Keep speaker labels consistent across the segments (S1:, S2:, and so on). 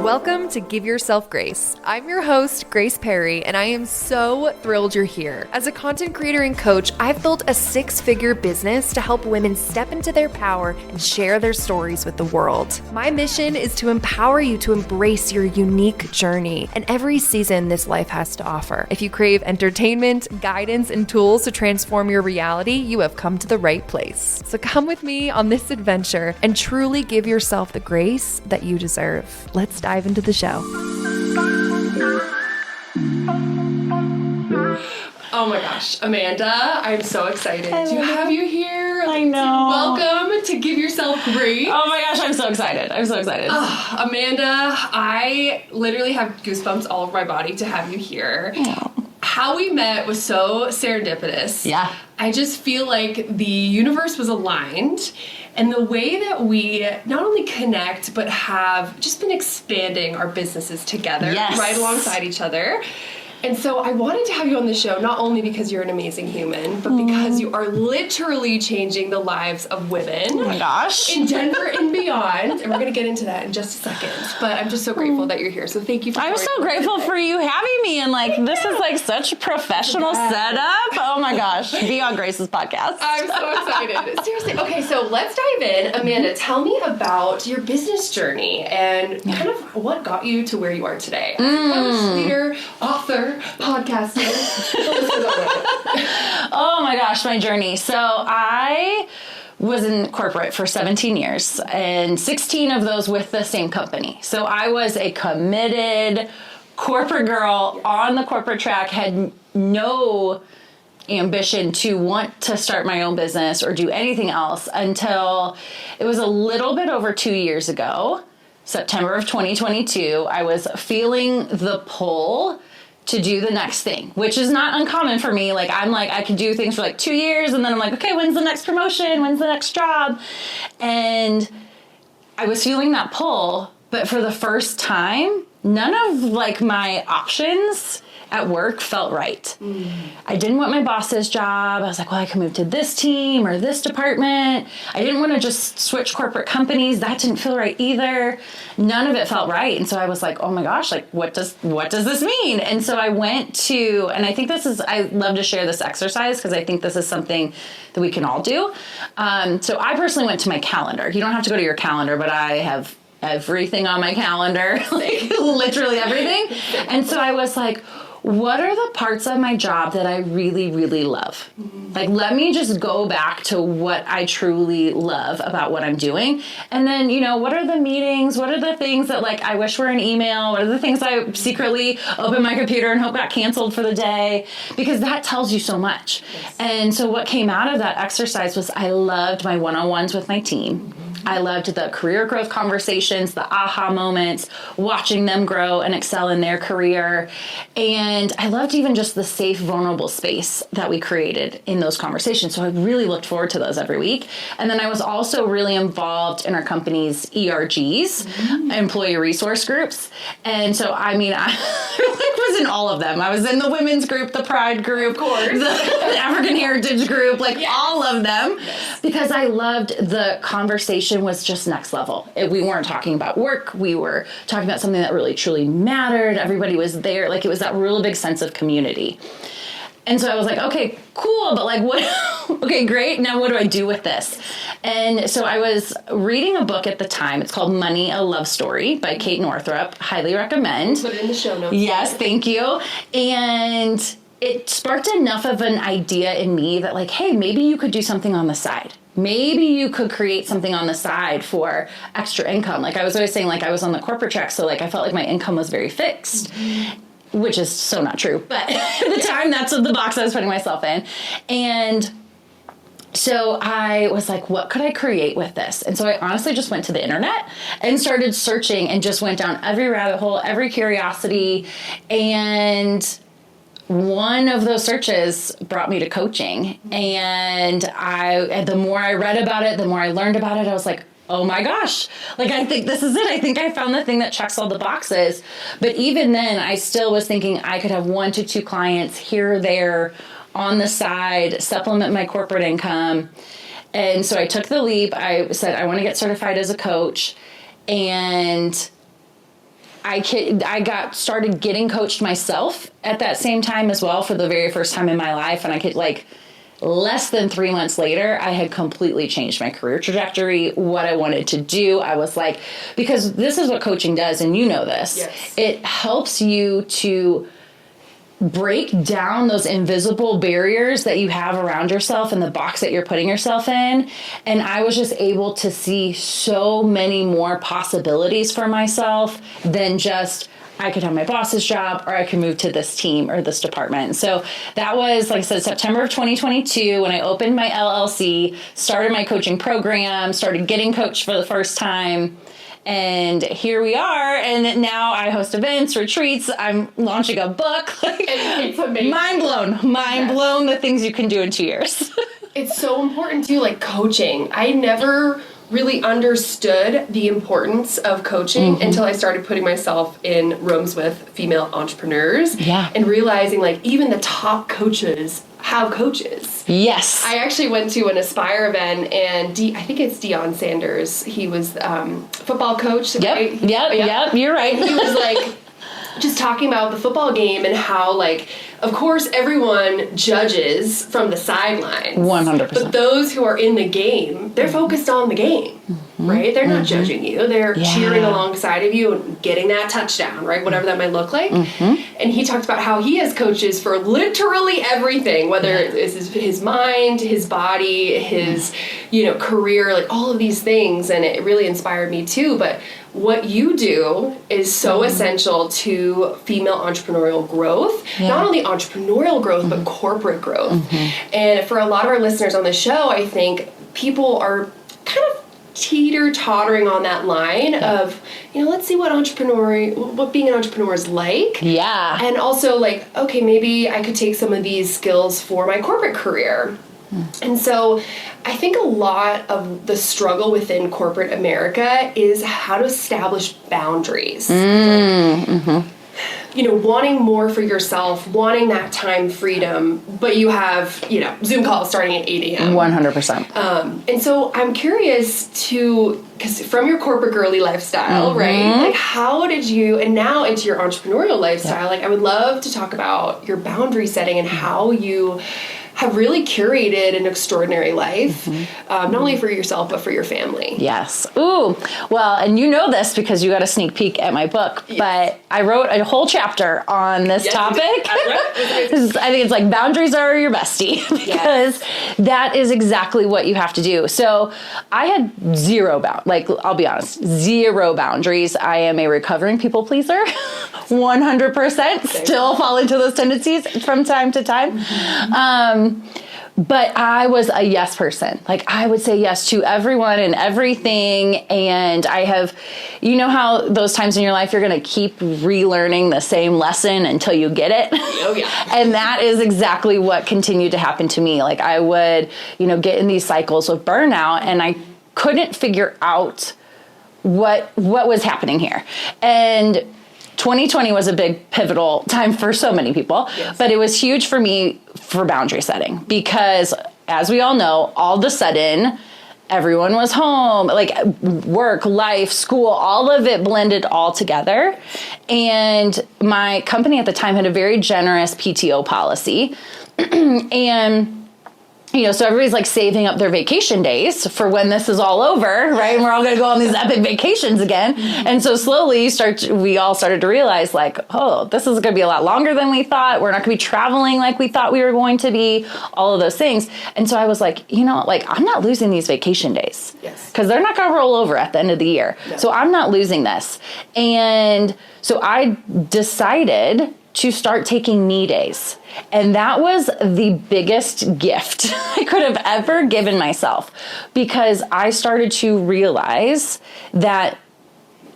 S1: Welcome to Give Yourself Grace. I'm your host, Grace Perry, and I am so thrilled you're here. As a content creator and coach, I've built a 6-figure business to help women step into their power and share their stories with the world. My mission is to empower you to embrace your unique journey and every season this life has to offer. If you crave entertainment, guidance, and tools to transform your reality, you have come to the right place. So come with me on this adventure and truly give yourself the grace that you deserve. Let's dive into the show. Oh my gosh, Amanda, I'm so excited to have you here.
S2: I know.
S1: Welcome to Give Yourself Grace.
S2: Oh my gosh, I'm so excited.
S1: Amanda, I literally have goosebumps all over my body to have you here.
S2: Oh.
S1: How we met was so serendipitous.
S2: Yeah.
S1: I just feel like the universe was aligned, and the way that we not only connect, but have just been expanding our businesses together,
S2: yes,
S1: right alongside each other. And so I wanted to have you on the show, not only because you're an amazing human, but because you are literally changing the lives of women.
S2: Oh my gosh.
S1: In Denver and beyond. And we're going to get into that in just a second. But I'm just so grateful that you're here. So thank you for
S2: I'm so grateful for you having me. And this is such a professional setup. Oh my gosh. Be on Grace's podcast.
S1: I'm so excited. Seriously. Okay, so let's dive in. Amanda, tell me about your business journey and kind of what got you to where you are today. As a coach, leader, author, podcaster.
S2: Oh my gosh, my journey. So I was in corporate for 17 years and 16 of those with the same company. So I was a committed corporate girl on the corporate track, had no ambition to want to start my own business or do anything else until it was a little bit over 2 years ago, September of 2022. I was feeling the pull to do the next thing, which is not uncommon for me. I could do things for 2 years and then I'm like, okay, when's the next promotion? When's the next job? And I was feeling that pull, but for the first time, none of my options at work felt right. I didn't want my boss's job. I was like, well, I can move to this team or this department. I didn't want to just switch corporate companies. That didn't feel right either. None of it felt right. And so I was like, oh my gosh, what does this mean? And so I went to, and I think I love to share this exercise because I think this is something that we can all do. So I personally went to my calendar. You don't have to go to your calendar, but I have everything on my calendar, literally everything. And so I was like, what are the parts of my job that I really, really love? Let me just go back to what I truly love about what I'm doing. And then, what are the meetings? What are the things that I wish were an email? What are the things I secretly open my computer and hope got canceled for the day? Because that tells you so much. Yes. And so what came out of that exercise was I loved my one-on-ones with my team. I loved the career growth conversations, the aha moments, watching them grow and excel in their career. And I loved even just the safe, vulnerable space that we created in those conversations. So I really looked forward to those every week. And then I was also really involved in our company's ERGs, employee resource groups. And so, I was in all of them. I was in the women's group, the pride group, of course, the African heritage group, all of them, because I loved the conversation was just next level. We weren't talking about work. We were talking about something that really truly mattered. Everybody was there. It was that real big sense of community. And so I was like, okay, cool. But what? Okay, great. Now what do I do with this? And so I was reading a book at the time. It's called Money, a Love Story by Kate Northrup. Highly recommend.
S1: Put it in the show notes.
S2: Yes, thank you. And it sparked enough of an idea in me that hey, maybe you could do something on the side. Maybe you could create something on the side for extra income. I was always saying, I was on the corporate track, so I felt like my income was very fixed, which is so not true. But at the time, that's the box I was putting myself in. And so I was like, what could I create with this? And so I honestly just went to the internet and started searching and just went down every rabbit hole, every curiosity. And one of those searches brought me to coaching. And the more I read about it, the more I learned about it, I was like, oh my gosh, I think this is it. I think I found the thing that checks all the boxes. But even then, I still was thinking I could have 1 to 2 clients here or there on the side, supplement my corporate income. And so I took the leap. I said, I want to get certified as a coach. And I got started getting coached myself at that same time as well for the very first time in my life. And I could less than 3 months later, I had completely changed my career trajectory, what I wanted to do. I was like, because this is what coaching does, and you know this.
S1: Yes.
S2: It helps you to break down those invisible barriers that you have around yourself and the box that you're putting yourself in. And I was just able to see so many more possibilities for myself than just, I could have my boss's job or I could move to this team or this department. So that was, like I said, September of 2022 when I opened my LLC, started my coaching program, started getting coached for the first time. And here we are. And now I host events, retreats. I'm launching a book.
S1: It's amazing.
S2: Mind blown the things you can do in 2 years.
S1: It's so important too, like coaching. I never really understood the importance of coaching until I started putting myself in rooms with female entrepreneurs.
S2: Yeah.
S1: And realizing like even the top coaches have coaches.
S2: Yes.
S1: I actually went to an Aspire event and I think it's Deion Sanders. He was football coach.
S2: Yep.
S1: Right?
S2: Yep. You're right.
S1: And he was like just talking about the football game and how like, of course, everyone judges from the sidelines.
S2: 100%.
S1: But those who are in the game, they're focused on the game, right? They're not judging you. They're cheering alongside of you and getting that touchdown, right? Whatever that might look like. And he talked about how he has coaches for literally everything, whether it's his mind, his body, his, career, like all of these things. And it really inspired me too. But what you do is so essential to female entrepreneurial growth. Not only entrepreneurial growth, but corporate growth. And for a lot of our listeners on the show, I think people are kind of teeter-tottering on that line of, let's see what being an entrepreneur is like.
S2: Yeah.
S1: And also like, okay, maybe I could take some of these skills for my corporate career. And so I think a lot of the struggle within corporate America is how to establish boundaries. Wanting more for yourself, wanting that time freedom, but you have, Zoom calls starting at 8 a.m.
S2: 100%.
S1: And so I'm curious because from your corporate girly lifestyle, right? Like how did you, and now into your entrepreneurial lifestyle, like I would love to talk about your boundary setting and how you have really curated an extraordinary life, not only for yourself, but for your family.
S2: Yes. Ooh. Well, and you know this because you got a sneak peek at my book, but I wrote a whole chapter on this topic. I think it's like boundaries are your bestie because that is exactly what you have to do. So I had I'll be honest, zero boundaries. I am a recovering people pleaser, 100%, still fall into those tendencies from time to time. But I was a yes person. Like I would say yes to everyone and everything. And I have, how those times in your life, you're going to keep relearning the same lesson until you get it.
S1: Oh yeah.
S2: And that is exactly what continued to happen to me. Like I would, get in these cycles of burnout and I couldn't figure out what was happening here. And 2020 was a big pivotal time for so many people, but it was huge for me for boundary setting because as we all know, all of a sudden everyone was home, like work, life, school, all of it blended all together. And my company at the time had a very generous PTO policy. And so everybody's like saving up their vacation days for when this is all over, right? And we're all going to go on these epic vacations again. And so slowly we all started to realize like, oh, this is going to be a lot longer than we thought. We're not going to be traveling like we thought we were going to be, all of those things. And so I was like, I'm not losing these vacation days because they're not going to roll over at the end of the year. No. So I'm not losing this. And so I decided to start taking me days. And that was the biggest gift I could have ever given myself because I started to realize that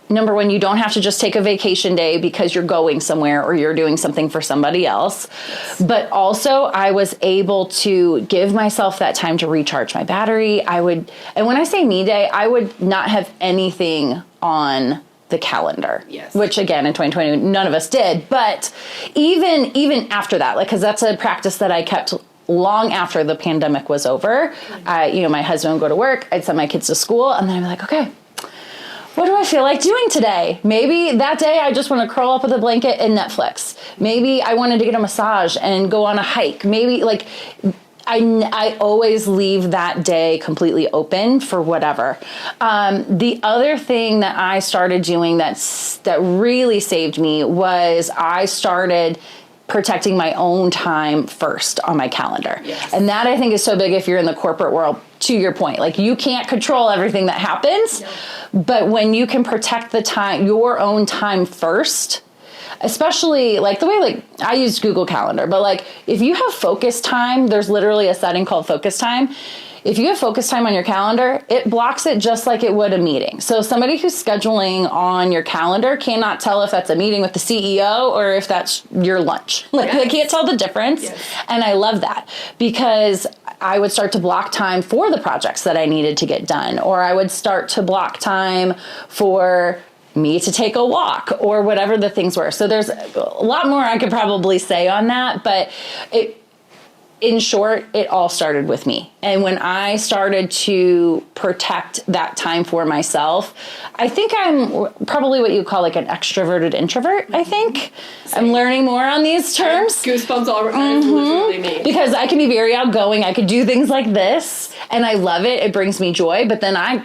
S2: number one, you don't have to just take a vacation day because you're going somewhere or you're doing something for somebody else. But also I was able to give myself that time to recharge my battery. And when I say me day, I would not have anything on the calendar, which again, in 2020, none of us did. But even after that, because that's a practice that I kept long after the pandemic was over. My husband would go to work, I'd send my kids to school, and then I'd be like, okay, what do I feel like doing today? Maybe that day I just want to curl up with a blanket and Netflix. Maybe I wanted to get a massage and go on a hike. Maybe like I always leave that day completely open for whatever. The other thing that I started doing that really saved me was I started protecting my own time first on my calendar. Yes. And that I think is so big if you're in the corporate world, to your point. Like you can't control everything that happens, but when you can protect the time, your own time first, especially like the way like I use Google Calendar, but like if you have focus time, there's literally a setting called focus time. If you have focus time on your calendar, it blocks it just like it would a meeting. So somebody who's scheduling on your calendar cannot tell if that's a meeting with the CEO or if that's your lunch. Like they can't tell the difference. Yes. And I love that because I would start to block time for the projects that I needed to get done, or I would start to block time for me to take a walk or whatever the things were. So there's a lot more I could probably say on that, but in short, it all started with me. And when I started to protect that time for myself, I think I'm probably what you call like an extroverted introvert, I think. Same. I'm learning more on these terms.
S1: Goosebumps all over. Literally me.
S2: Because I can be very outgoing. I could do things like this and I love it. It brings me joy. But then I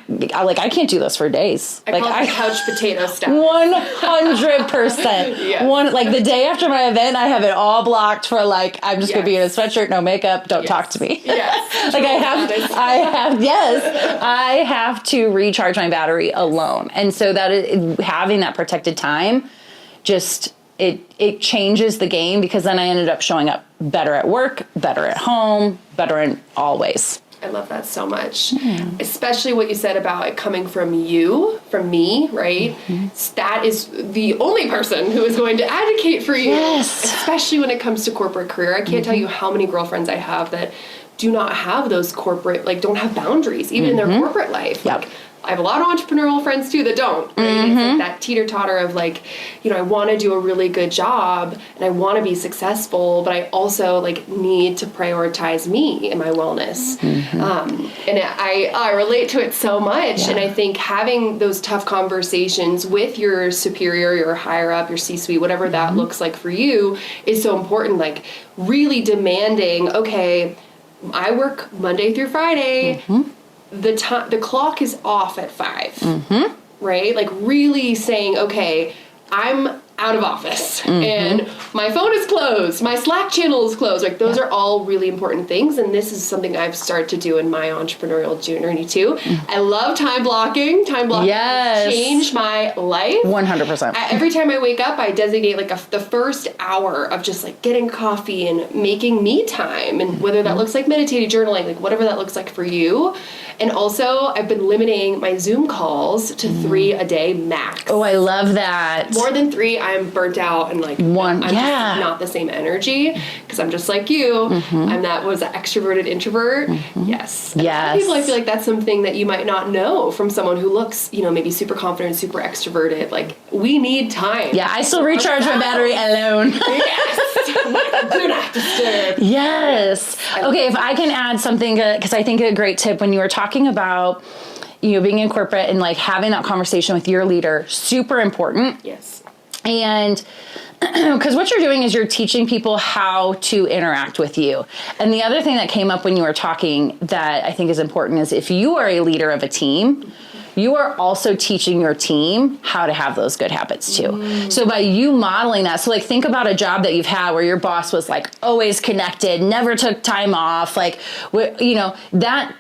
S2: can't do this for days.
S1: I call it couch potato stuff.
S2: 100%.
S1: Yeah.
S2: Like the day after my event, I have it all blocked for like, I'm just going to be in a sweatshirt, no makeup, don't talk to me.
S1: Yes.
S2: Like I have to recharge my battery alone. And so having that protected time, just it changes the game because then I ended up showing up better at work, better at home, better in all ways.
S1: I love that so much. Especially what you said about it coming from me, right? That is the only person who is going to advocate for you. Yes. Especially when it comes to corporate career. I can't tell you how many girlfriends I have that do not have those corporate, like don't have boundaries, even in their corporate life.
S2: Yep.
S1: Like, I have a lot of entrepreneurial friends too that don't. Right? It's like that teeter-totter of like, I want to do a really good job and I want to be successful, but I also like need to prioritize me and my wellness. And I relate to it so much. Yeah. And I think having those tough conversations with your superior, your higher up, your C-suite, whatever that looks like for you is so important. Like really demanding, okay, I work Monday through Friday. The clock is off at 5, right? Like really saying, okay, I'm out of office and my phone is closed, my Slack channel is closed. Like those are all really important things. And this is something I've started to do in my entrepreneurial journey too. I love time blocking. Time blocking has changed my life.
S2: 100%.
S1: Every time I wake up, I designate like the first hour of just like getting coffee and making me time. And whether that looks like meditating, journaling, like whatever that looks like for you. And also I've been limiting my Zoom calls to 3 a day max.
S2: Oh, I love that.
S1: More than 3, I'm burnt out and like I'm just not the same energy because I'm just like you. I'm that extroverted introvert. Yes. And a lot of people, I feel like that's something that you might not know from someone who looks, maybe super confident, super extroverted. Like we need time.
S2: Yeah, I still recharge my battery alone.
S1: Yes. Do not disturb.
S2: Yes. Okay, if I can add something, because I think a great tip when you were talking about being in corporate and like having that conversation with your leader, super important.
S1: Yes.
S2: And because what you're doing is you're teaching people how to interact with you. And the other thing that came up when you were talking that I think is important is if you are a leader of a team, you are also teaching your team how to have those good habits too. So by you modeling that, so like think about a job that you've had where your boss was like always connected, never took time off, like, that,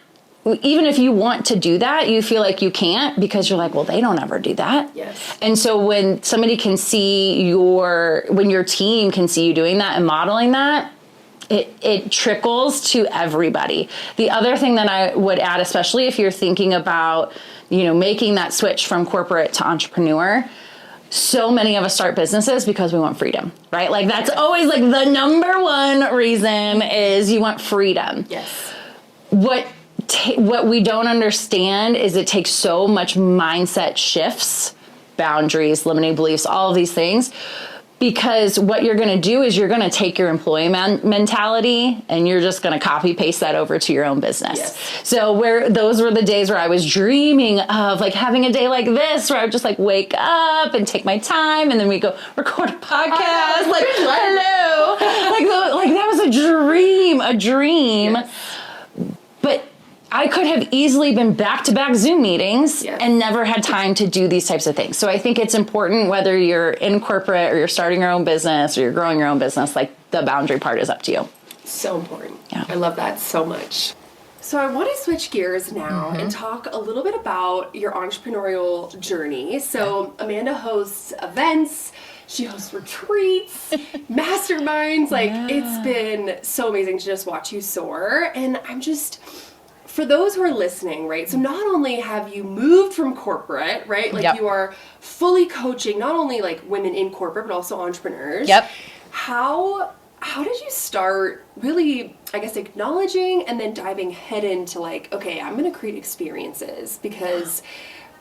S2: even if you want to do that, you feel like you can't because you're like, well, they don't ever do that.
S1: Yes.
S2: And so when somebody can see when your team can see you doing that and modeling that, it trickles to everybody. The other thing that I would add, especially if you're thinking about, making that switch from corporate to entrepreneur, so many of us start businesses because we want freedom, right? Like that's always like the number one reason is you want freedom.
S1: Yes.
S2: What we don't understand is it takes so much mindset shifts, boundaries, limiting beliefs, all of these things, Because what you're going to do is you're going to take your employee mentality and you're just going to copy paste that over to your own business.
S1: Yes.
S2: So those were the days where I was dreaming of like having a day like this where I would just like wake up and take my time and then we go record a podcast. Like, hello. Like that was a dream.
S1: Yes.
S2: But I could have easily been back-to-back Zoom meetings
S1: Yes.
S2: and never had time to do these types of things. So I think it's important whether you're in corporate or you're starting your own business or you're growing your own business, like the boundary part is up to you.
S1: So important.
S2: Yeah.
S1: I love that so much. So I want to switch gears now and talk a little bit about your entrepreneurial journey. So Amanda hosts events, she hosts retreats, masterminds. Like it's been so amazing to just watch you soar. And I'm just, for those who are listening, right? So not only have you moved from corporate, right? Like you are fully coaching not only like women in corporate, but also entrepreneurs.
S2: Yep.
S1: How did you start really, I guess, acknowledging and then diving head into like, okay, I'm going to create experiences because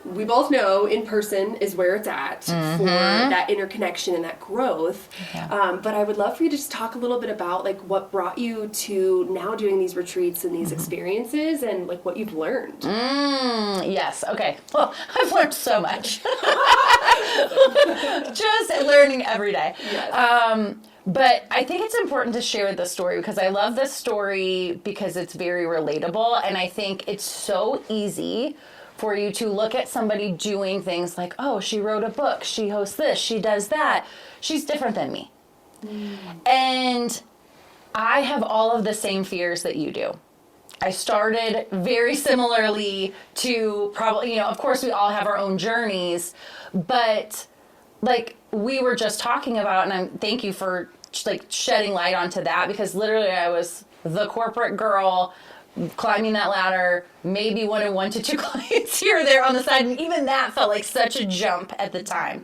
S1: we both know in person is where it's at for that interconnection and that growth.
S2: Yeah.
S1: But I would love for you to just talk a little bit about like what brought you to now doing these retreats and these experiences and like what you've learned.
S2: Yes. Okay. Well, I've learned so much. Just learning every day.
S1: Yes.
S2: But I think it's important to share this story because I love this story because it's very relatable. And I think it's so easy for you to look at somebody doing things like, oh, she wrote a book, she hosts this, she does that. She's different than me. And I have all of the same fears that you do. I started very similarly to probably, of course we all have our own journeys, but like we were just talking about, and thank you for like shedding light onto that because literally I was the corporate girl climbing that ladder, maybe one to two clients here or there on the side, and even that felt like such a jump at the time.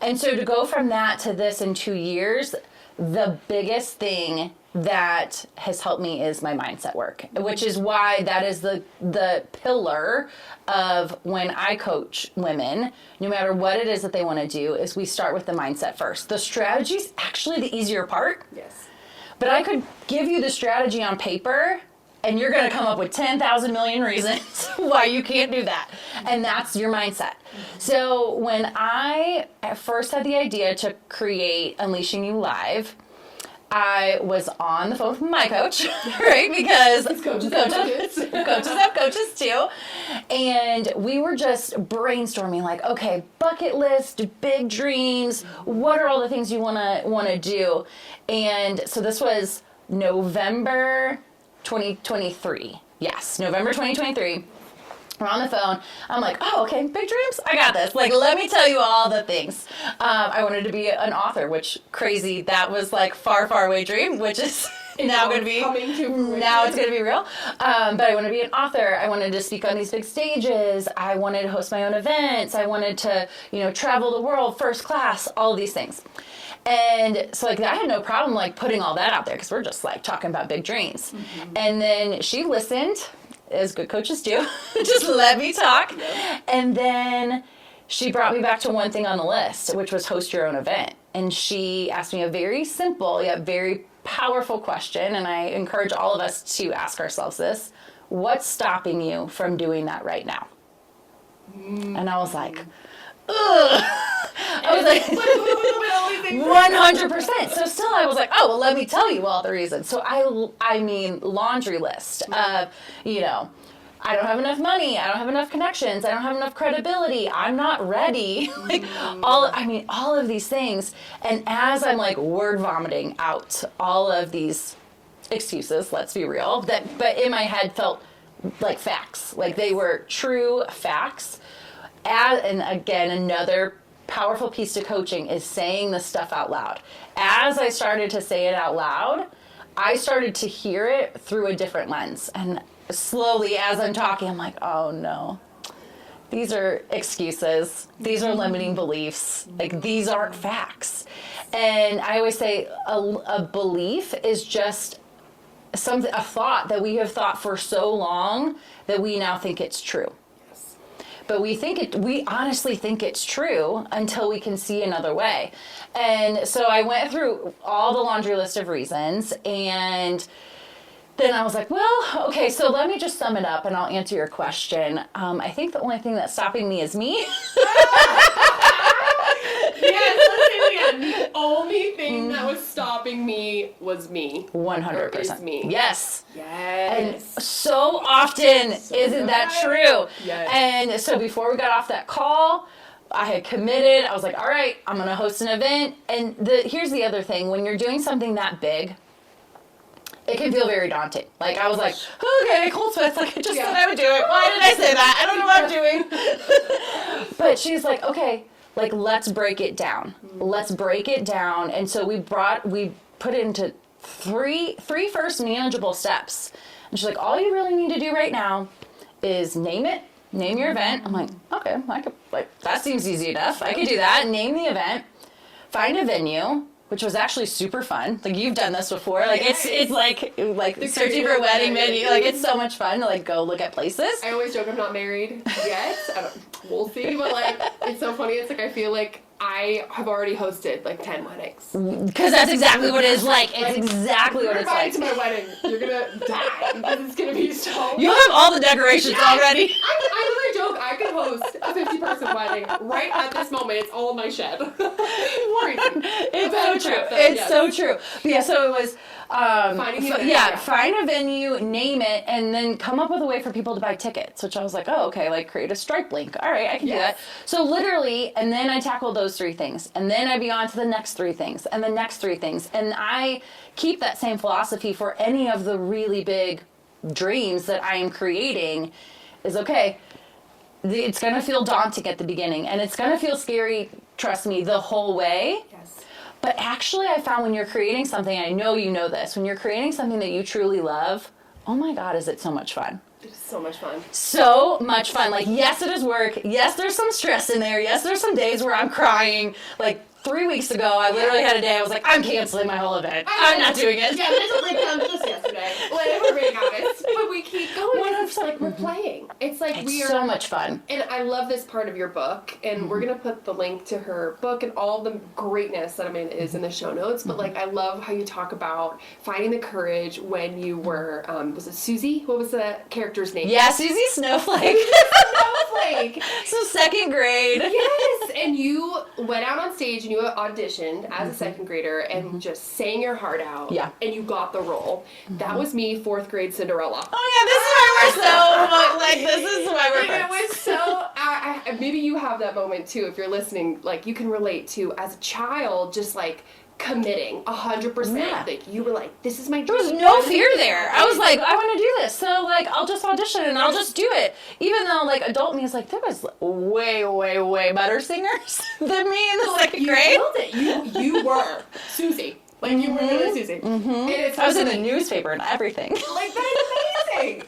S2: And so to go from that to this in 2 years, the biggest thing that has helped me is my mindset work, which is why that is the pillar of when I coach women, no matter what it is that they want to do, is we start with the mindset first. The strategy is actually the easier part.
S1: Yes.
S2: But I could give you the strategy on paper and you're going to come up with 10,000 million reasons why you can't do that. And that's your mindset. So when I at first had the idea to create Unleashing You Live, I was on the phone with my coach, right? Because coaches have coaches too. And we were just brainstorming like, okay, bucket list, big dreams. What are all the things you want to do? And so this was November 2023. Yes, November 2023. We're on the phone. I'm like, oh, okay, big dreams? I got this. Like, let me tell you all the things. I wanted to be an author, which crazy. That was like far, far away dream, which is now going to be, now it's going to be real. But I want to be an author. I wanted to speak on these big stages. I wanted to host my own events. I wanted to, travel the world, first class, all of these things. And so like I had no problem like putting all that out there because we're just like talking about big dreams. Mm-hmm. And then she listened, as good coaches do, just let me talk. Yep. And then she brought me back to one thing on the list, which was host your own event. And she asked me a very simple yet very powerful question. And I encourage all of us to ask ourselves this: what's stopping you from doing that right now? And I was like, ugh. I was like, 100%. So still I was like, oh, well, let me tell you all the reasons. So I mean, laundry list of, I don't have enough money. I don't have enough connections. I don't have enough credibility. I'm not ready. Like all of these things. And as I'm like word vomiting out all of these excuses, let's be real, but in my head felt like facts, like they were true facts. And again, another powerful piece to coaching is saying this stuff out loud. As I started to say it out loud, I started to hear it through a different lens. And slowly, as I'm talking, I'm like, oh no, these are excuses. These are limiting beliefs. Like, these aren't facts. And I always say a belief is just a thought that we have thought for so long that we now think it's true. But but we honestly think it's true until we can see another way. And so I went through all the laundry list of reasons, and then I was like, well, okay, so let me just sum it up and I'll answer your question. I think the only thing that's stopping me is me.
S1: Yes, let's say it again. The only thing that was stopping me was me.
S2: 100%.
S1: Is me.
S2: Yes.
S1: Yes.
S2: And so often, isn't that true?
S1: Yes.
S2: And so before we got off that call, I had committed. I was like, all right, I'm going to host an event. And here's the other thing. When you're doing something that big, it can feel very daunting. Like, I was like, okay, cold sweats. Like, I just said I would do it. Why did I say that? I don't know what I'm doing. But she's like, okay, like, let's break it down. Let's break it down. And so we put it into three first manageable steps. And she's like, all you really need to do right now is name it. Name your event. I'm like, okay, that seems easy enough. I could do that. Name the event. Find a venue, which was actually super fun. Like, you've done this before. Like, it's like searching for a wedding venue. Like, it's so much fun to, like, go look at places.
S1: I always joke I'm not married yet. We'll see. But, like, it's so funny. It's like I feel like I have already hosted, like, 10 weddings.
S2: Because that's exactly what it's like. It's exactly what it's like.
S1: To my wedding, you're going to die. Because it's going to be so...
S2: You have all the decorations already.
S1: I literally joke I could host a 50-person wedding right at this moment. It's all in my shed.
S2: It's so true. It's so true. But yeah, so it was... find a venue, name it, and then come up with a way for people to buy tickets, which I was like, oh, okay, like, create a Stripe link. All right, I can do that. So literally, and then I tackled those 3 things, and then I be on to the next 3 things, and the next 3 things, and I keep that same philosophy for any of the really big dreams that I am creating. Is okay, it's going to feel daunting at the beginning, and it's going to feel scary, trust me, the whole way.
S1: Yes.
S2: But actually, I found when you're creating something, I know you know this, when you're creating something that you truly love, oh my God, is it so much fun.
S1: It's so much fun.
S2: So much fun. Like, yes, it is work. Yes, there's some stress in there. Yes, there's some days where I'm crying. Like, 3 weeks ago, I literally had a day I was like, I'm canceling my whole event. I'm not doing it.
S1: Yeah, there's a breakdown just yesterday. Like, we're being honest. But we keep going. It's like we're playing. It's like we are...
S2: so much fun.
S1: And I love this part of your book. And we're going to put the link to her book and all the greatness that is in the show notes. But, like, I love how you talk about finding the courage when you were, was it Susie? What was the character's name?
S2: Yeah, Susie Snowflake.
S1: Snowflake.
S2: So 2nd grade.
S1: Yes. And you went out on stage and you auditioned as a 2nd grader and just sang your heart out.
S2: Yeah.
S1: And you got the role. That was me, 4th grade Cinderella.
S2: Oh yeah, this is why we're
S1: It was so, maybe you have that moment too, if you're listening, like, you can relate to, as a child, just, like, committing 100%.
S2: Yeah.
S1: Like, you were like, this is my dream.
S2: There was no fear there. I was like, I want to do this. So, like, I'll just audition and I'll just do it. Even though, like, adult me is like, there was way, way, way better singers than me in the 2nd grade.
S1: You killed it. You were Susie. Like, you were really Susie. And
S2: I was in the newspaper and everything.
S1: Like, that is amazing.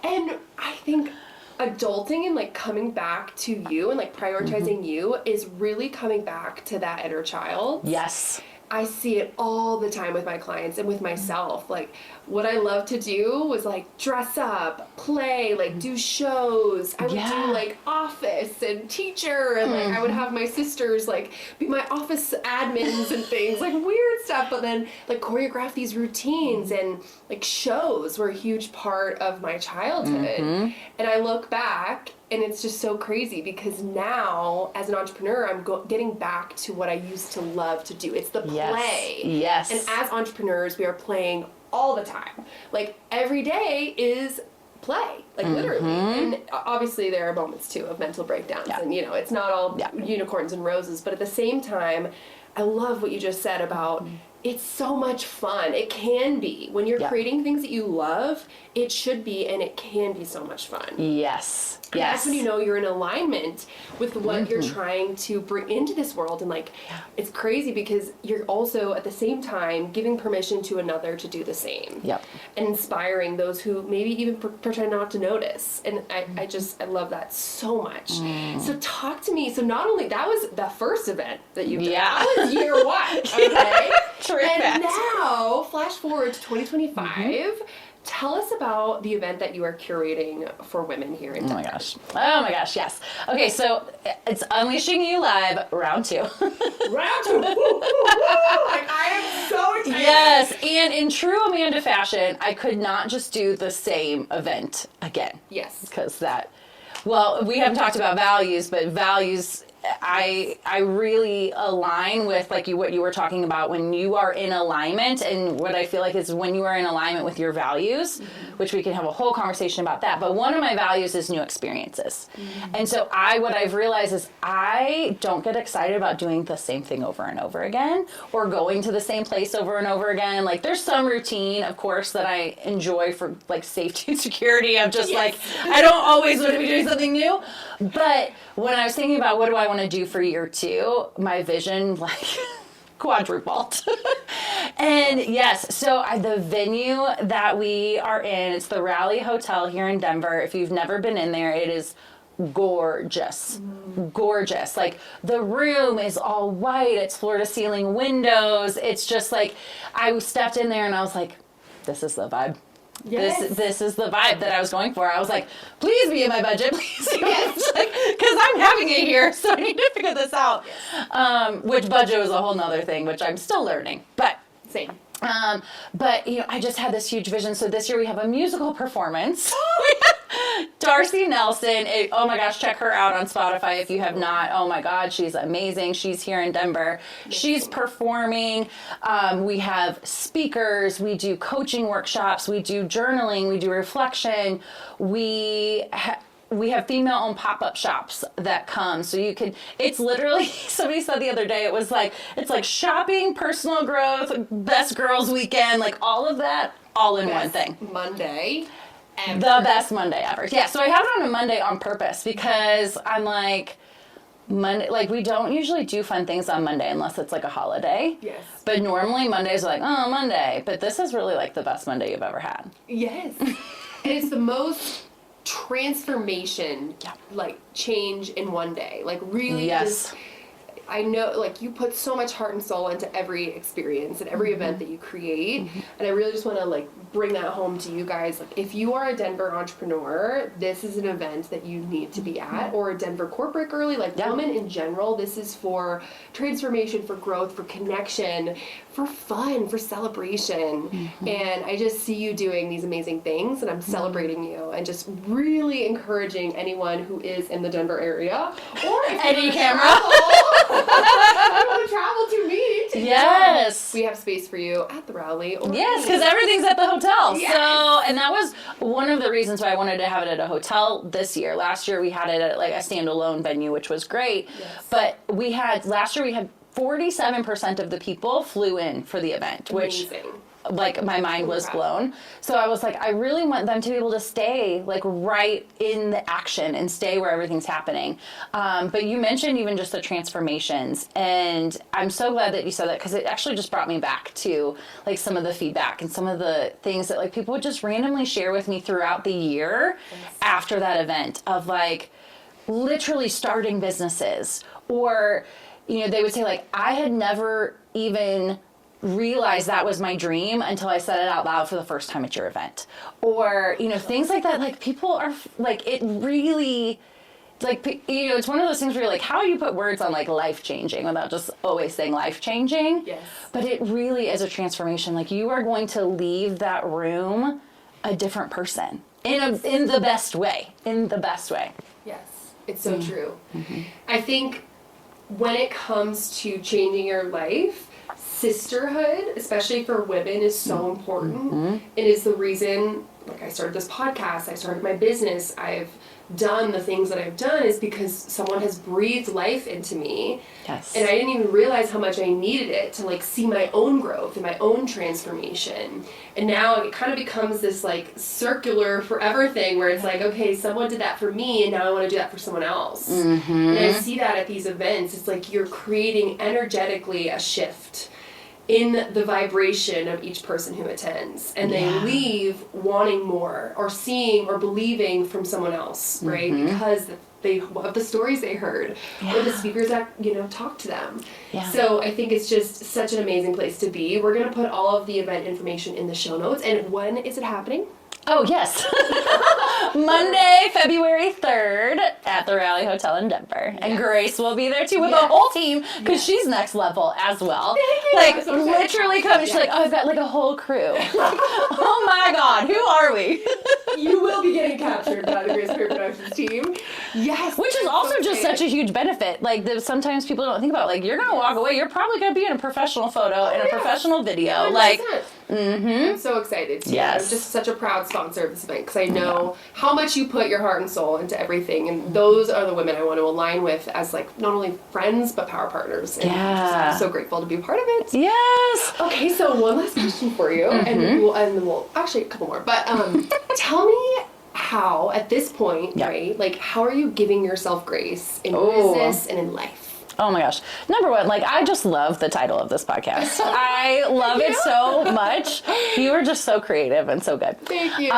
S1: And I think adulting and, like, coming back to you and, like, prioritizing you is really coming back to that inner child.
S2: Yes.
S1: I see it all the time with my clients and with myself. Like, what I love to do was, like, dress up, play, like, do shows. I would do, like, office and teacher, and, like, I would have my sisters, like, be my office admins and things, like, weird stuff. But then, like, choreograph these routines and, like, shows were a huge part of my childhood. And I look back, and it's just so crazy because now, as an entrepreneur, I'm getting back to what I used to love to do. It's the play.
S2: Yes.
S1: And as entrepreneurs, we are playing all the time. Like, every day is play. Like, literally. And obviously, there are moments, too, of mental breakdowns. And, you know, it's not all unicorns and roses. But at the same time, I love what you just said about it's so much fun. It can be. When you're creating things that you love, it should be, and it can be so much fun.
S2: Yes.
S1: And that's when you know you're in alignment with what you're trying to bring into this world. And, like, it's crazy because you're also, at the same time, giving permission to another to do the same.
S2: Yep.
S1: And inspiring those who maybe even pretend not to notice. And I love that so much. So talk to me. So not only, that was the first event that you did.
S2: Yeah.
S1: That was year 1, okay?
S2: True
S1: and
S2: fact.
S1: now, flash forward to 2025, Tell us about the event that you are curating for women here in Denver.
S2: Oh my gosh, yes. Okay, so it's Unleashing You Live, round 2.
S1: Round 2! Woo, woo, woo. Like, I am so excited!
S2: Yes, and in true Amanda fashion, I could not just do the same event again.
S1: Yes.
S2: Because we haven't talked about values, but values, I really align with what you were talking about when you are in alignment, and what I feel like is when you are in alignment with your values, which we can have a whole conversation about that. But one of my values is new experiences. And so what I've realized is I don't get excited about doing the same thing over and over again, or going to the same place over and over again. Like, there's some routine, of course, that I enjoy for like safety and security. I'm just like, I don't always want to be doing something new. But when I was thinking about what do I want to do for year 2, my vision quadrupled. And yes, so the venue that we are in, it's the Raleigh Hotel here in Denver. If you've never been in there, it is gorgeous. Gorgeous. Like, the room is all white, it's floor to ceiling windows. It's just like, I stepped in there and I was like, this is the vibe. Yes. This is the vibe that I was going for. I was like, please be in my budget, please. Yes. Because I'm having it here, so I need to figure this out. Which budget was a whole nother thing, which I'm still learning. But
S1: same.
S2: But I just had this huge vision. So this year we have a musical performance. Darcy Nelson. Oh my gosh, check her out on Spotify if you have not. Oh my God, she's amazing. She's here in Denver. She's performing. We have speakers. We do coaching workshops. We do journaling. We do reflection. We have female-owned pop-up shops that come. So you can, it's literally, somebody said the other day, it's like shopping, personal growth, best girls weekend, like all of that, all in one thing.
S1: Monday ever.
S2: The best Monday ever. Yeah, so I have it on a Monday on purpose because I'm like, Monday, like, we don't usually do fun things on Monday unless it's like a holiday.
S1: Yes.
S2: But normally Mondays are like, oh, Monday. But this is really like the best Monday you've ever had.
S1: Yes. And it's the most transformation, like, change in one day. Like, really,
S2: yes.
S1: I know, like, you put so much heart and soul into every experience and every event that you create, and I really just want to, like, bring that home to you guys. Like, if you are a Denver entrepreneur, this is an event that you need to be at, or a Denver corporate girly, like, women in general. This is for transformation, for growth, for connection, for fun, for celebration. And I just see you doing these amazing things, and I'm celebrating you and just really encouraging anyone who is in the Denver area, or if
S2: any camera.
S1: I want to travel to meet.
S2: Yes.
S1: We have space for you at the Raleigh.
S2: Yes, because everything's at the hotel.
S1: Yes.
S2: So, and that was one of the reasons why I wanted to have it at a hotel this year. Last year we had it at like a standalone venue, which was great. Yes. But last year we had 47% of the people flew in for the event, which like my mind was blown. So I was like, I really want them to be able to stay like right in the action and stay where everything's happening. But you mentioned even just the transformations, and I'm so glad that you said that, because it actually just brought me back to like some of the feedback and some of the things that like people would just randomly share with me throughout the year after that event, of like literally starting businesses, or they would say like, I had never even realized that was my dream until I said it out loud for the first time at your event, or things like that. Like, people are like, it really, like, it's one of those things where you're like, how do you put words on like life changing without just always saying life changing? Yes. But it really is a transformation. Like, you are going to leave that room a different person in the best way.
S1: Yes, it's so true. I think when it comes to changing your life, sisterhood, especially for women, is so important. It is the reason, like, I started this podcast, I started my business, I've done the things that I've done, is because someone has breathed life into me. Yes. And I didn't even realize how much I needed it to like see my own growth and my own transformation. And now it kind of becomes this like circular forever thing where it's like, okay, someone did that for me and now I want to do that for someone else. And I see that at these events. It's like you're creating energetically a shift.
S3: in the vibration of each person who attends, and they leave wanting more or seeing or believing from someone else, right? Because of the stories they heard or the speakers that talk to them. So I think it's just such an amazing place to be. We're going to put all of the event information in the show notes. And when is it happening?
S2: Oh, yes. Monday, February 3rd at the Raleigh Hotel in Denver. And Grace will be there too with the whole team because she's next level as well. Like, so literally coming, she's like, oh, I've got like a whole crew. Oh my God, who are we?
S3: You will be getting captured by the Grace Perry Productions team. Yes.
S2: Which is also just such a huge benefit. Like, sometimes people don't think about, like, you're going to walk away, you're probably going to be in a professional photo and a professional video.
S3: 100%.
S2: Like,
S3: I'm so excited too. I'm just such a proud sponsor of this event because I know how much you put your heart and soul into everything, and those are the women I want to align with as like not only friends but power partners. And I'm so grateful to be a part of it.
S2: Yes.
S3: Okay, so one last question for you, and then we'll actually a couple more. But tell me how at this point, right? Like, how are you giving yourself grace in business and in life?
S2: Oh my gosh. Number one, like, I just love the title of this podcast. I love it so much. You are just so creative and so good.
S3: Thank you.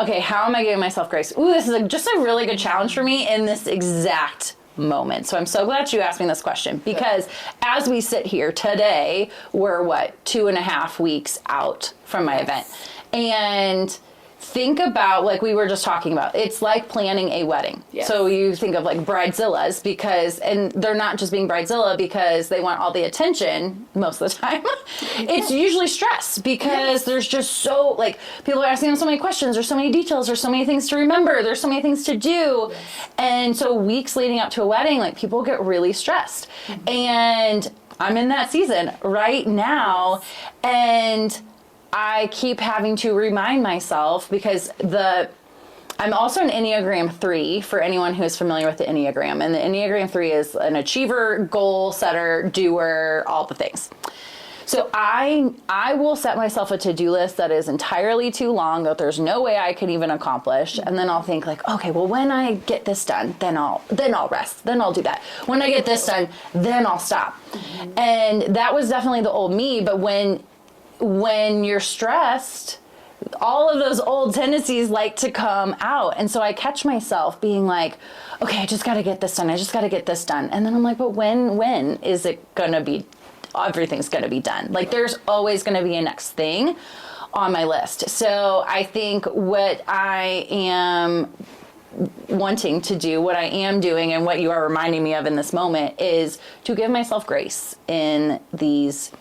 S2: Okay, how am I giving myself grace? Ooh, this is just a really good challenge for me in this exact moment. So I'm so glad you asked me this question because as we sit here today, we're 2.5 weeks out from my event. And think about, like we were just talking about, it's like planning a wedding. So you think of like bridezillas and they're not just being bridezilla because they want all the attention most of the time. It's usually stress because there's just so, like, people are asking them so many questions, there's so many details, there's so many things to remember, there's so many things to do. And so weeks leading up to a wedding, like, people get really stressed. And I'm in that season right now. And I keep having to remind myself because I'm also an Enneagram 3 for anyone who is familiar with the Enneagram. And the Enneagram 3 is an achiever, goal setter, doer, all the things. So I will set myself a to-do list that is entirely too long that there's no way I can even accomplish. And then I'll think like, okay, well, when I get this done, then I'll rest. Then I'll do that. When I get this done, then I'll stop. And that was definitely the old me. But when you're stressed, all of those old tendencies like to come out. And so I catch myself being like, okay, I just got to get this done. I just got to get this done. And then I'm like, but when is it going to be, everything's going to be done? Like, there's always going to be a next thing on my list. So I think what I am wanting to do, what I am doing, and what you are reminding me of in this moment is to give myself grace in these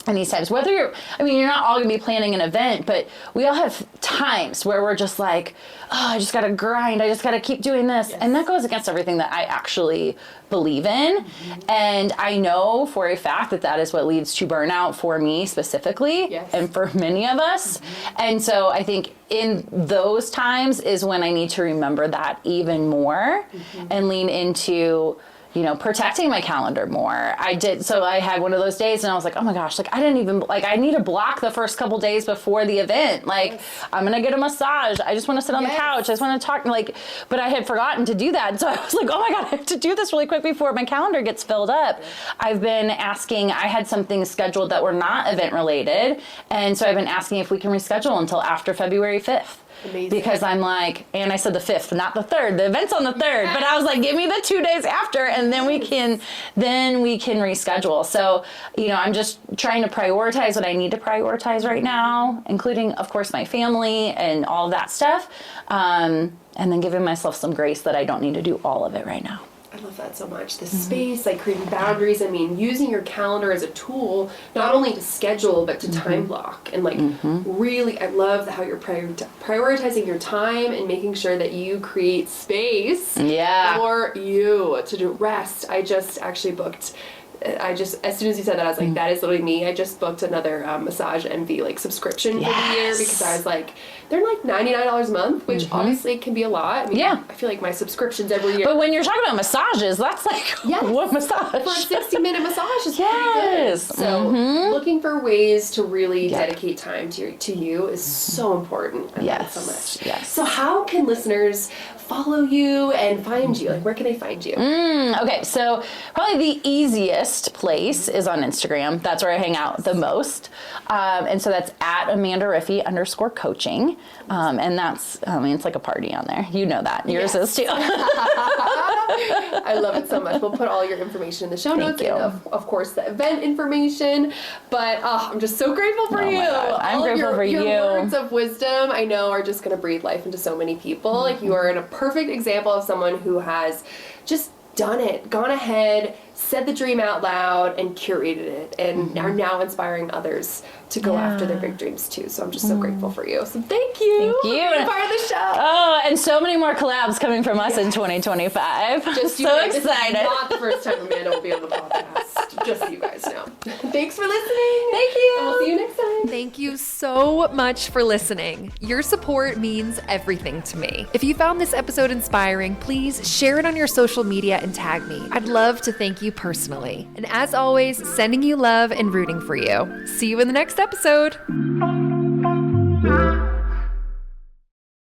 S2: times. Whether you're not all gonna be planning an event, but we all have times where we're just like, oh, I just gotta grind, I just gotta keep doing this. And that goes against everything that I actually believe in. And I know for a fact that is what leads to burnout for me specifically, and for many of us. And so I think in those times is when I need to remember that even more and lean into protecting my calendar more. So I had one of those days and I was like, oh my gosh, like, I need to block the first couple days before the event. Like, I'm going to get a massage. I just want to sit on the couch. I just want to talk, but I had forgotten to do that. And so I was like, oh my God, I have to do this really quick before my calendar gets filled up. I've been asking, I had some things scheduled that were not event related. And so I've been asking if we can reschedule until after February 5th.
S3: Amazing.
S2: Because I'm like, and I said the 5th, not the 3rd. The event's on the 3rd, but I was like, give me the 2 days after, and then we can reschedule. So, I'm just trying to prioritize what I need to prioritize right now, including, of course, my family and all that stuff, and then giving myself some grace that I don't need to do all of it right now.
S3: I love that so much. The space, like creating boundaries. I mean, using your calendar as a tool, not only to schedule, but to time block. And really, I love how you're prioritizing your time and making sure that you create space for you to do rest. I just actually booked, as soon as you said that, I was like, that is literally me. I just booked another Massage Envy subscription for the year because I was like, they're like $99 a month, which obviously can be a lot. I mean, I feel like my subscriptions every year.
S2: But when you're talking about massages, that's like what massage?
S3: For a 60-minute massage is pretty good. So looking for ways to really dedicate time to you is so important. I love it so much. So how can listeners follow you and find you? Like, where can they find you?
S2: Okay, so probably the easiest place is on Instagram. That's where I hang out the most. And so that's at Amanda Riffee _coaching. And that's, I mean, it's like a party on there. You know that. Yours is too.
S3: I love it so much. We'll put all your information in the show notes.
S2: Thank you.
S3: And of course, the event information. But I'm just so grateful for you.
S2: My God. I'm grateful for
S3: your
S2: you.
S3: words of wisdom, I know, are just going to breathe life into so many people. Like, you are a perfect example of someone who has just done it, gone ahead, said the dream out loud, and curated it, and are now inspiring others to go after their big dreams too. So I'm just so grateful for you. So thank you.
S2: Thank you.
S3: For being part of the show.
S2: Oh, and so many more collabs coming from us in 2025.
S3: Just
S2: so excited.
S3: This is not the first time Amanda will be on the podcast. Just so you guys know. Thanks for listening.
S2: Thank you.
S3: And we'll see you next time.
S1: Thank you so much for listening. Your support means everything to me. If you found this episode inspiring, please share it on your social media and tag me. I'd love to thank you personally. And as always, sending you love and rooting for you. See you in the next episode.